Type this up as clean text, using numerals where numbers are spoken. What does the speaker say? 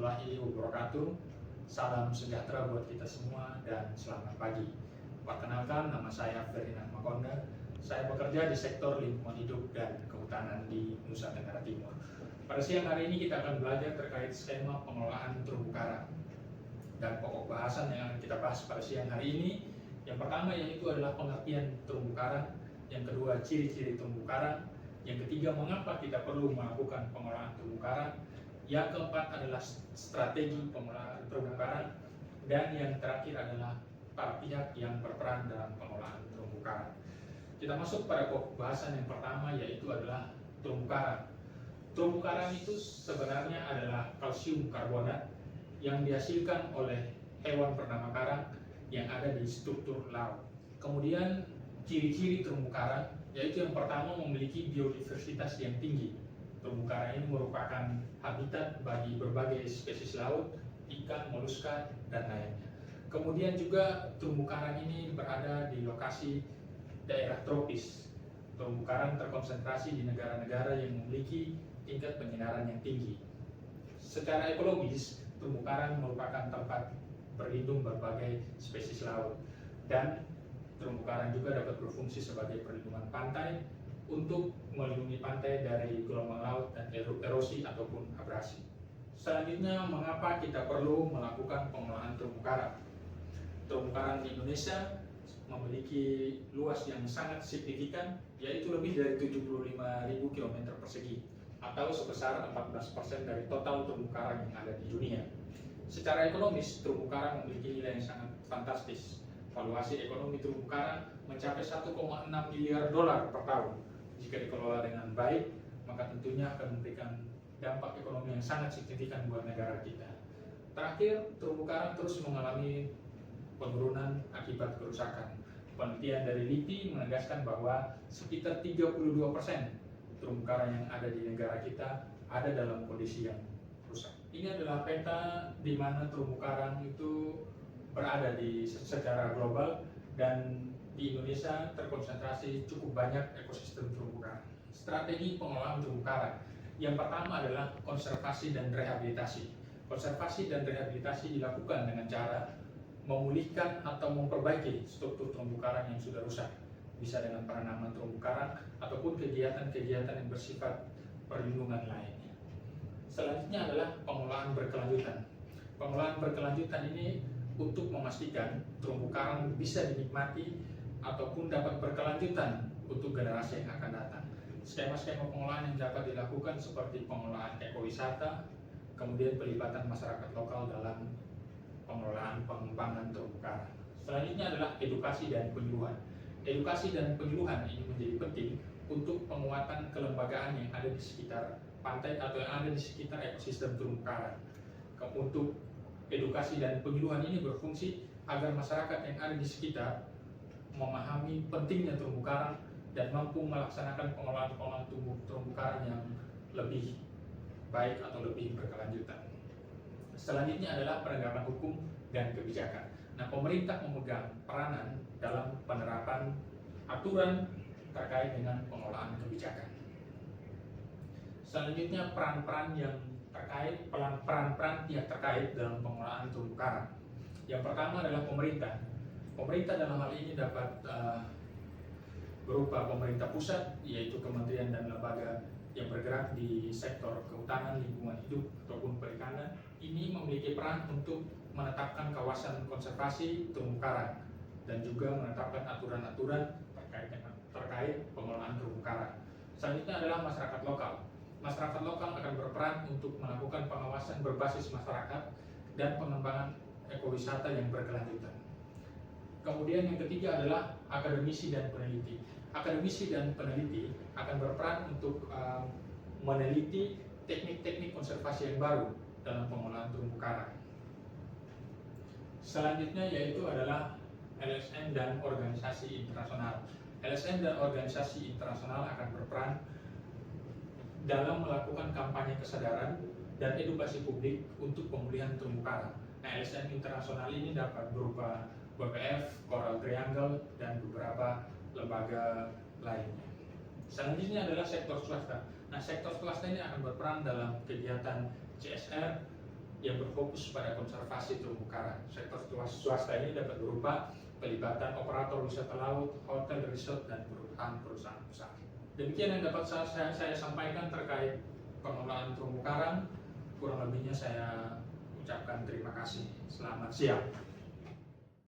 warahmatullahi wabarakatuh. Salam sejahtera buat kita semua dan selamat pagi. Perkenalkan, nama saya Ferdinand Makonda. Saya bekerja di sektor lingkungan hidup dan kehutanan di Nusa Tenggara Timur. Pada siang hari ini kita akan belajar terkait skema pengelolaan terumbu karang. Dan pokok bahasan yang akan kita bahas pada siang hari ini, yang pertama yaitu adalah pengertian terumbu karang, yang kedua ciri-ciri terumbu karang, yang ketiga mengapa kita perlu melakukan pengelolaan terumbu karang, yang keempat adalah strategi pengelolaan terumbu karang, dan yang terakhir adalah para pihak yang berperan dalam pengelolaan terumbu karang. Kita masuk pada pokok bahasan yang pertama yaitu adalah terumbu karang. Terumbu karang itu sebenarnya adalah kalsium karbonat yang dihasilkan oleh hewan bernama karang yang ada di struktur laut. Kemudian ciri-ciri terumbu karang yaitu yang pertama memiliki biodiversitas yang tinggi. Terumbu karang ini merupakan habitat bagi berbagai spesies laut, ikan, moluska, dan lainnya. Kemudian juga terumbu karang ini berada di lokasi daerah tropis. Terumbu karang terkonsentrasi di negara-negara yang memiliki tingkat penyinaran yang tinggi. Secara ekologis, terumbu karang merupakan tempat berlindung berbagai spesies laut, dan terumbu karang juga dapat berfungsi sebagai perlindungan pantai untuk melindungi pantai dari gelombang laut dan erosi ataupun abrasi. Selanjutnya, mengapa kita perlu melakukan pengelolaan terumbu karang? Terumbu karang di Indonesia memiliki luas yang sangat signifikan, yaitu lebih dari 75.000 km persegi atau sebesar 14% dari total terumbu karang yang ada di dunia. Secara ekonomis, terumbu karang memiliki nilai yang sangat fantastis. Valuasi ekonomi terumbu karang mencapai 1,6 miliar dolar per tahun. Jika dikelola dengan baik, maka tentunya akan memberikan dampak ekonomi yang sangat signifikan buat negara kita. Terakhir, terumbu karang terus mengalami penurunan akibat kerusakan. Penelitian dari LIPI menegaskan bahwa sekitar 32% terumbu karang yang ada di negara kita ada dalam kondisi yang rusak. Ini adalah peta di mana terumbu karang itu berada secara global, dan di Indonesia terkonsentrasi cukup banyak ekosistem terumbu karang. Strategi pengelolaan terumbu karang yang pertama adalah konservasi dan rehabilitasi. Konservasi dan rehabilitasi dilakukan dengan cara memulihkan atau memperbaiki struktur terumbu karang yang sudah rusak, bisa dengan penanaman terumbu karang ataupun kegiatan-kegiatan yang bersifat perlindungan lainnya. Selanjutnya adalah pengelolaan berkelanjutan. Pengelolaan berkelanjutan ini untuk memastikan terumbu karang bisa dinikmati ataupun dapat berkelanjutan untuk generasi yang akan datang. Skema-skema pengelolaan yang dapat dilakukan seperti pengelolaan ekowisata, kemudian pelibatan masyarakat lokal dalam pengelolaan pengembangan terumbu karang. Selanjutnya adalah edukasi dan penyuluhan. Edukasi dan penyuluhan ini menjadi penting untuk penguatan kelembagaan yang ada di sekitar pantai atau yang ada di sekitar ekosistem terumbu karang. Untuk edukasi dan penyuluhan ini berfungsi agar masyarakat yang ada di sekitar memahami pentingnya terumbu karang dan mampu melaksanakan pengelolaan terumbu karang yang lebih baik atau lebih berkelanjutan. Selanjutnya adalah penegakan hukum dan kebijakan. Nah, pemerintah memegang peranan dalam penerapan aturan terkait dengan pengelolaan kebijakan. Selanjutnya peran-peran pihak terkait dalam pengelolaan terumbu karang. Yang pertama adalah pemerintah. Pemerintah dalam hal ini dapat berupa pemerintah pusat, yaitu kementerian dan lembaga yang bergerak di sektor kehutanan, lingkungan hidup, ataupun perikanan. Ini memiliki peran untuk menetapkan kawasan konservasi terumbu karang dan juga menetapkan aturan-aturan terkait pengelolaan terumbu karang. Selanjutnya adalah masyarakat lokal. Masyarakat lokal akan berperan untuk melakukan pengawasan berbasis masyarakat dan pengembangan ekowisata yang berkelanjutan. Kemudian yang ketiga adalah akademisi dan peneliti. Akademisi dan peneliti akan berperan untuk meneliti teknik-teknik konservasi yang baru dalam pengelolaan terumbu karang. Selanjutnya yaitu adalah LSM dan organisasi internasional. LSM dan organisasi internasional akan berperan dalam melakukan kampanye kesadaran dan edukasi publik untuk pemulihan terumbu karang. Nah, LSM internasional ini dapat berupa WWF, Coral Triangle, dan beberapa lembaga lainnya. Selanjutnya adalah sektor swasta. Nah, sektor swasta ini akan berperan dalam kegiatan CSR yang berfokus pada konservasi terumbu karang. Sektor swasta ini dapat berupa pelibatan operator wisata laut, hotel, resort, dan perusahaan besar. Demikian yang dapat saya sampaikan terkait pengelolaan terumbu karang. Kurang lebihnya saya ucapkan terima kasih. Selamat siang.